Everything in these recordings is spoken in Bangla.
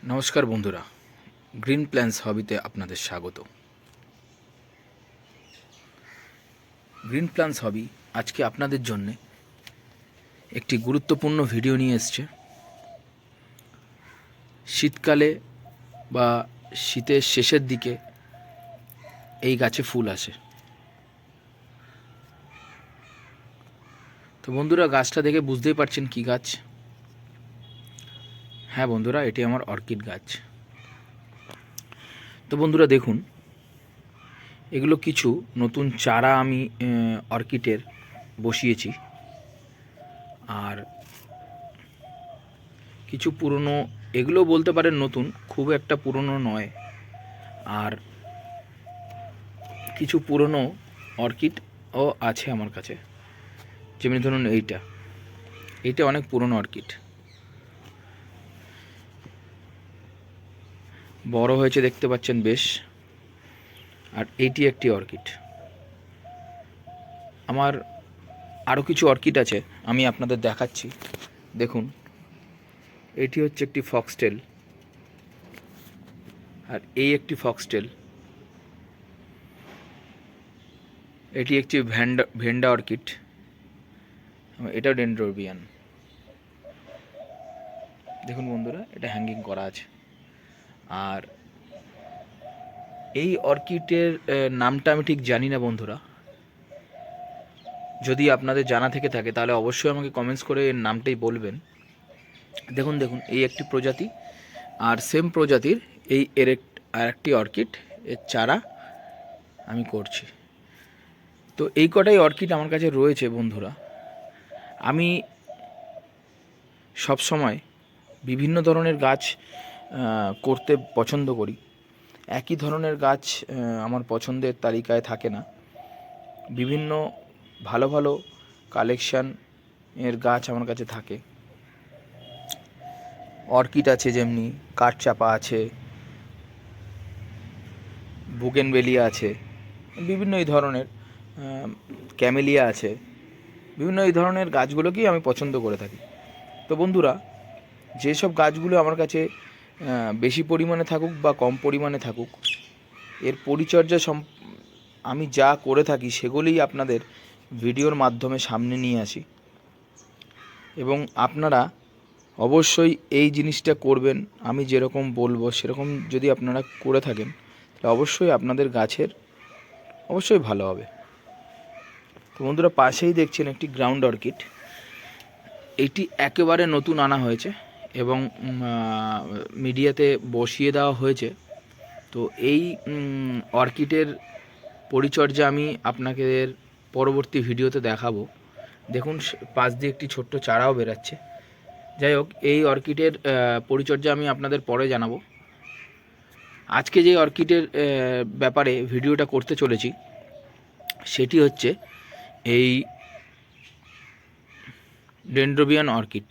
নমস্কার বন্ধুরা, গ্রিন প্ল্যান্স হবিতে আপনাদের স্বাগত। গ্রিন প্ল্যান্স হবি আজকে আপনাদের জন্য একটি গুরুত্বপূর্ণ ভিডিও নিয়ে এসছে। শীতকালে বা শীতের শেষের দিকে এই গাছে ফুল আসে। তো বন্ধুরা, গাছটা দেখে বুঝতেই পারছেন কি গাছ। হ্যাঁ বন্ধুরা, এটি আমার অর্কিড গাছ। তো বন্ধুরা দেখুন, এগুলো কিছু নতুন চারা আমি অর্কিডের বসিয়েছি, আর কিছু পুরনো, এগুলো বলতে পারেন নতুন, খুব একটা পুরনো নয়। আর কিছু পুরনো অর্কিডও আছে আমার কাছে, যেমনি ধরুন এইটা অনেক পুরনো অর্কিড, বড় হয়েছে দেখতে পাচ্ছেন বেশ। আর এইটি একটি অর্কিড। আমার আরও কিছু অর্কিড আছে, আমি আপনাদের দেখাচ্ছি। দেখুন, এটি হচ্ছে একটি ফক্সটেল, আর এই একটি ফক্সটেল। এটি একটি ভেন্ডা অর্কিড, এটাও ডেনড্রোবিয়ান। দেখুন বন্ধুরা, এটা হ্যাঙ্গিং করা আছে। আর এই অর্কিডের নামটা আমি ঠিক জানি না বন্ধুরা, যদি আপনাদের জানা থেকে থাকে তাহলে অবশ্যই আমাকে কমেন্টস করে এর নামটাই বলবেন। দেখুন দেখুন, এই একটি প্রজাতি, আর সেম প্রজাতির এই আরেকটি অর্কিড, এর চারা আমি করছি। তো এই কটাই অর্কিড আমার কাছে রয়েছে বন্ধুরা। আমি সব সময় বিভিন্ন ধরনের গাছ করতে পছন্দ করি। একই ধরনের গাছ আমার পছন্দের তালিকায় থাকে না। বিভিন্ন ভালো ভালো কালেকশান এর গাছ আমার কাছে থাকে। অর্কিড আছে, যেমনি কাঠচাপা আছে, বুগেনভেলিয়া আছে, বিভিন্ন এই ধরনের ক্যামেলিয়া আছে, বিভিন্ন এই ধরনের গাছগুলোকেই আমি পছন্দ করে থাকি। তো বন্ধুরা, যেসব গাছগুলো আমার কাছে বেশি পরিমাণে থাকুক বা কম পরিমাণে থাকুক, এর পরিচর্যা আমি যা করে থাকি সেগুলিই আপনাদের ভিডিওর মাধ্যমে সামনে নিয়ে আসি। এবং আপনারা অবশ্যই এই জিনিসটা করবেন, আমি যেরকম বলবো সেরকম যদি আপনারা করে থাকেন তাহলে অবশ্যই আপনাদের গাছের অবশ্যই ভালো হবে। তো বন্ধুরা, পাশেই দেখছেন একটি গ্রাউন্ড অর্কিড। এটি একেবারে নতুন আনা হয়েছে এবং মিডিয়াতে বসিয়ে দেওয়া হয়েছে। তো এই অর্কিডের পরিচর্যা আমি আপনাকে পরবর্তী ভিডিওতে দেখাবো। দেখুন, পাশ দিয়ে একটি ছোট্ট চারাও বেরাচ্ছে। যাই হোক, এই অর্কিডের পরিচর্যা আমি আপনাদের পরে জানাবো। আজকে যে অর্কিডের ব্যাপারে ভিডিওটা করতে চলেছি সেটি হচ্ছে এই ডেনড্রোবিয়ান অর্কিড।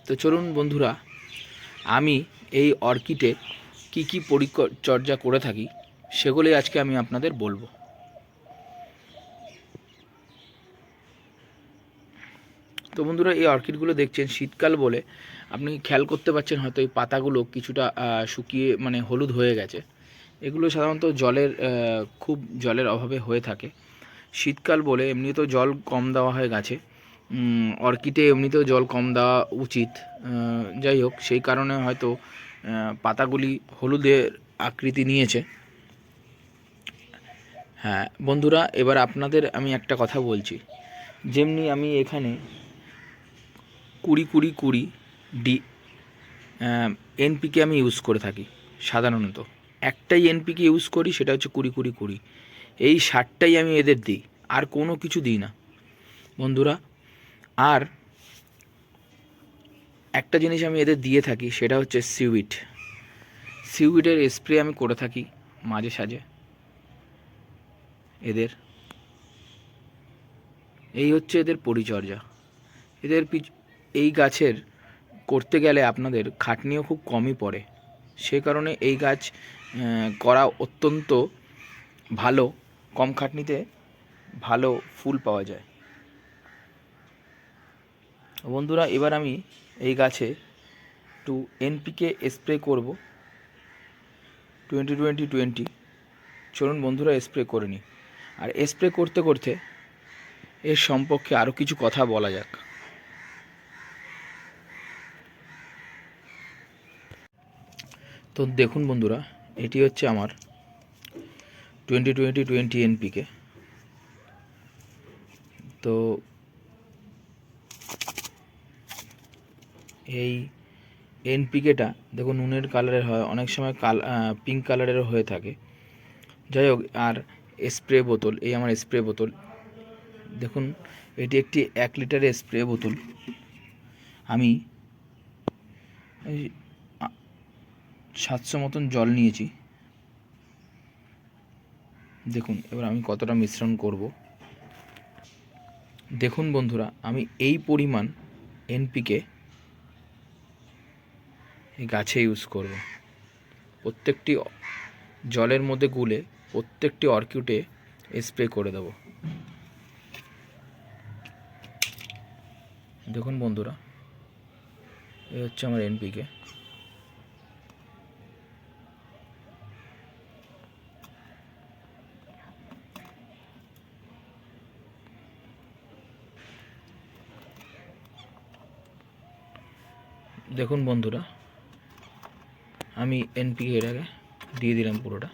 তো চলুন বন্ধুরা, আমি এই অর্কিডে কি কি পরিচর্যা করে থাকি সেগুলোই আজকে আমি আপনাদের বলবো। তো বন্ধুরা, এই অর্কিডগুলো দেখছেন, শীতকাল বলে আপনি খেয়াল করতে পারছেন হয়তো এই পাতাগুলো কিছুটা শুকিয়ে মানে হলুদ হয়ে গেছে। এগুলো সাধারণত খুব জলের অভাবে হয়ে থাকে। শীতকাল বলে এমনিতেও জল কম দেওয়া হয় গাছে, অর্কিডে এমনিতেও জল কম দেওয়া উচিত। যাই হোক, সেই কারণে হয়তো পাতাগুলি হলুদের আকৃতি নিয়েছে। হ্যাঁ বন্ধুরা, এবার আপনাদের আমি একটা কথা বলছি। যেমনি আমি এখানে 20-20-20 ডি এনপিকে আমি ইউজ করে থাকি। সাধারণত একটাই এনপিকে ইউজ করি, সেটা হচ্ছে 20-20-20। এই 60টাই আমি এদের দিই, আর কোনো কিছু দিই না বন্ধুরা। আর একটা জিনিস আমি এদের দিয়ে থাকি, সেটা হচ্ছে সিউইডের স্প্রে আমি করে থাকি মাঝে সাঝে এদের। এই হচ্ছে এদের পরিচর্যা। এদের এই গাছের করতে গেলে আপনাদের খাটনিও খুব কমই পড়ে, সে কারণে এই গাছ করা অত্যন্ত ভালো, কম খাটনিতে ভালো ফুল পাওয়া যায়। বন্ধুরা এবার আমি এই গাছে একটু এনপিকে স্প্রে করব 20-20-20। চলুন বন্ধুরা স্প্রে করে নিই। আর স্প্রে করতে করতে এর সম্পর্কে আরও কিছু কথা বলা যাক। তো দেখুন বন্ধুরা, এটি হচ্ছে আমার 20-20-20 এনপিকে। তো এই এনপিকেটা দেখুন নুনের কালারের হয়, অনেক সময় পিঙ্ক কালারেরও হয়ে থাকে। যাই হোক, আর স্প্রে বোতল, এই আমার স্প্রে বোতল দেখুন, এটি একটি 1 লিটারের স্প্রে বোতল। আমি 700 মতন জল নিয়েছি। দেখুন এবার আমি কতটা মিশ্রণ করব। দেখুন বন্ধুরা, আমি এই পরিমাণ এনপিকে এই গাছে ইউজ করব। প্রত্যেকটি জলের মধ্যে গুলে প্রত্যেকটি অর্কিডে স্প্রে করে দেব। দেখুন বন্ধুরা, এই হচ্ছে আমার এনপিকে। দেখুন বন্ধুরা, আমি এনপিকে এটাকে দিয়ে দিলাম পুরোটা।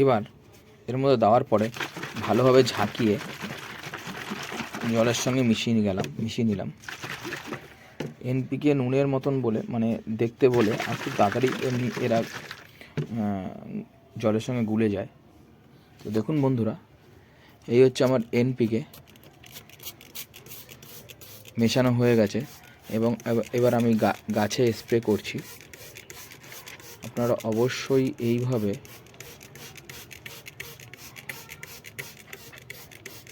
এবার এর মধ্যে দেওয়ার পরে ভালোভাবে ঝাঁকিয়ে জলের সঙ্গে মিশিয়ে নিলাম। এনপিকে নুনের মতন বলে, মানে দেখতে বলে, আর খুব তাড়াতাড়ি এমনি এরা জলের সঙ্গে গুলে যায়। তো দেখুন বন্ধুরা, এই হচ্ছে আমার এনপিকে মেশানো হয়ে গেছে এবং এবার আমি গাছে স্প্রে করছি। আপনারা অবশ্যই এইভাবে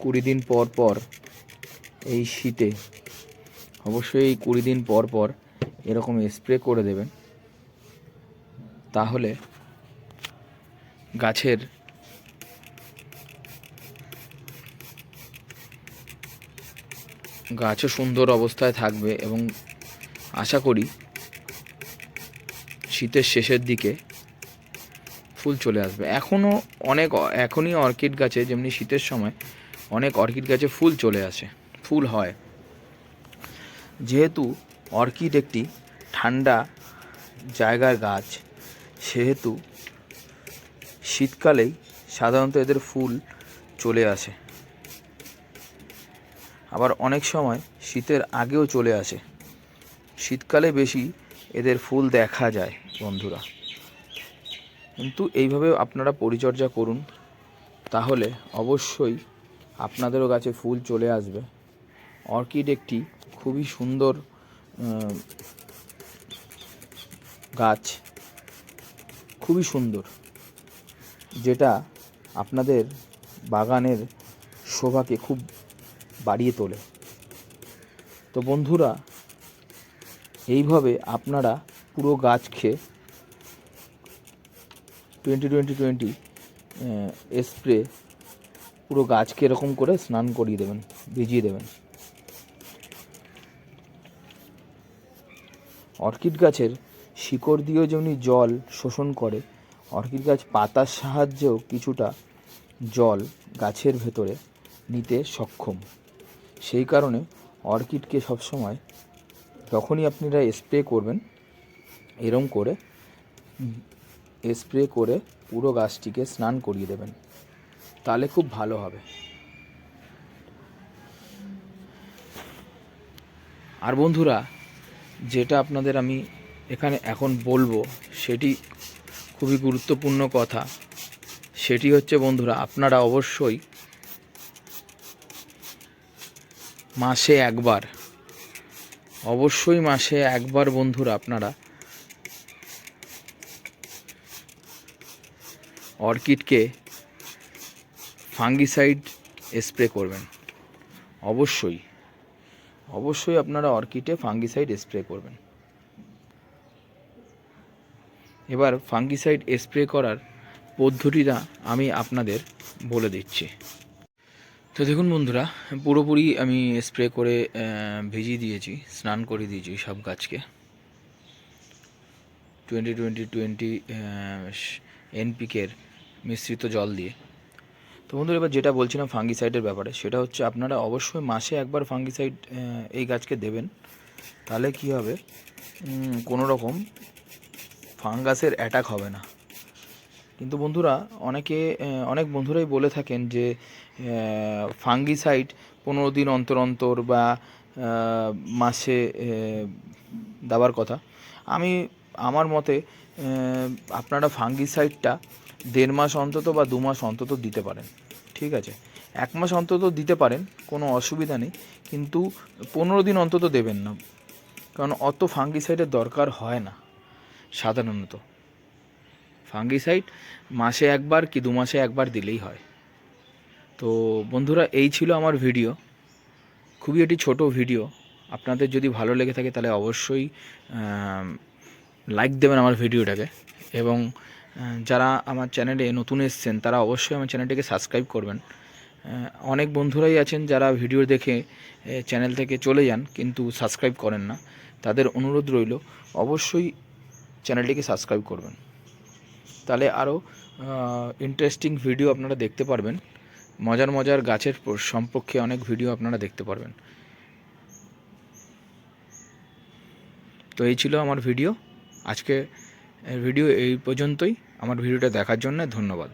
20 দিন পর পর, এই শীতে অবশ্যই 20 দিন পর পর এরকম স্প্রে করে দেবেন। তাহলে গাছও সুন্দর অবস্থায় থাকবে এবং আশা করি শীতের শেষের দিকে ফুল চলে আসবে। এখনই অর্কিড গাছে, যেমনি শীতের সময় অনেক অর্কিড গাছে ফুল চলে আসে, ফুল হয়। যেহেতু অর্কিড একটি ঠান্ডা জায়গার গাছ, সেহেতু শীতকালেই সাধারণত এদের ফুল চলে আসে। আবার অনেক সময় শীতের আগেও চলে আসে। শীতকালে বেশি এদের ফুল দেখা যায় বন্ধুরা। কিন্তু এইভাবে আপনারা পরিচর্যা করুন, তাহলে অবশ্যই আপনাদেরও গাছে ফুল চলে আসবে। অর্কিড একটি খুবই সুন্দর গাছ, খুবই সুন্দর, যেটা আপনাদের বাগানের শোভাকে খুব বাড়িয়ে তোলে। তো বন্ধুরা, এইভাবে আপনারা পুরো গাছকে 20-20-20 স্প্রে পুরো গাছকে এরকম করে স্নান করিয়ে দেবেন, ভিজিয়ে দেবেন। অর্কিড গাছের শিকড় দিয়েও যেমনি জল শোষণ করে, অর্কিড গাছ পাতার সাহায্যেও কিছুটা জল গাছের ভেতরে নিতে সক্ষম। সেই কারণে অর্কিডকে সবসময় যখনই আপনারা স্প্রে করবেন, এরম করে স্প্রে করে পুরো গাছটিকে স্নান করিয়ে দেবেন, তাহলে খুব ভালো হবে। আর বন্ধুরা, যেটা আপনাদের আমি এখানে এখন বলবো, সেটি খুবই গুরুত্বপূর্ণ কথা। সেটি হচ্ছে বন্ধুরা, আপনারা অবশ্যই মাসে একবার বন্ধুরা আপনারা অর্কিডকে ফাঙ্গিসাইড স্প্রে করবেন। অবশ্যই আপনারা অর্কিডে ফাঙ্গিসাইড স্প্রে করবেন। এবার ফাঙ্গিসাইড স্প্রে করার পদ্ধতিটা আমি আপনাদের বলে দিচ্ছি। তো দেখুন বন্ধুরা, পুরোপুরি আমি স্প্রে করে ভিজিয়ে দিয়েছি, স্নান করে দিয়েছি সব গাছকে 20-20-20 এনপিকের মিশ্রিত জল দিয়ে। তো বন্ধুরা, এবার যেটা বলছিলাম ফাঙ্গিসাইডের ব্যাপারে, সেটা হচ্ছে আপনারা অবশ্যই মাসে একবার ফাঙ্গিসাইড এই গাছকে দেবেন। তাহলে কী হবে, কোনো রকম ফাঙ্গাসের অ্যাটাক হবে না। কিন্তু বন্ধুরা, অনেক বন্ধুরাই বলে থাকেন যে ফাঙ্গিসাইড 15 দিন অন্তর অন্তর বা মাসে দেওয়ার কথা। আমার মতে আপনারা ফাঙ্গিসাইডটা 1.5 মাস অন্তত বা 2 মাস অন্তত দিতে পারেন, ঠিক আছে। 1 মাস অন্তত দিতে পারেন, কোনো অসুবিধা নেই, কিন্তু 15 দিন অন্তত দেবেন না, কারণ অত ফাঙ্গিসাইডের দরকার হয় না সাধারণত। ফাঙ্গিসাইড মাসে একবার কি 2 মাসে একবার দিলেই হয়। তো বন্ধুরা, এই ছিল আমার ভিডিও, খুবই একটি ছোট ভিডিও। আপনাদের যদি ভালো লেগে থাকে তাহলে অবশ্যই লাইক দেবেন আমার ভিডিওটাকে, এবং যারা আমার চ্যানেলে নতুন এসেছেন তারা অবশ্যই আমার চ্যানেলটিকে সাবস্ক্রাইব করবেন। অনেক বন্ধুরাই আছেন যারা ভিডিও দেখে চ্যানেল থেকে চলে যান কিন্তু সাবস্ক্রাইব করেন না। তাদের অনুরোধ রইল অবশ্যই চ্যানেলটিকে সাবস্ক্রাইব করবেন, তাহলে আরও ইন্টারেস্টিং ভিডিও আপনারা দেখতে পারবেন। মজার গাছের সম্পর্কে অনেক ভিডিও আপনারা দেখতে পারবেন। তো এই ছিল আমার ভিডিও, আজকে ভিডিও এই পর্যন্তই। আমার ভিডিওটা দেখার জন্য ধন্যবাদ।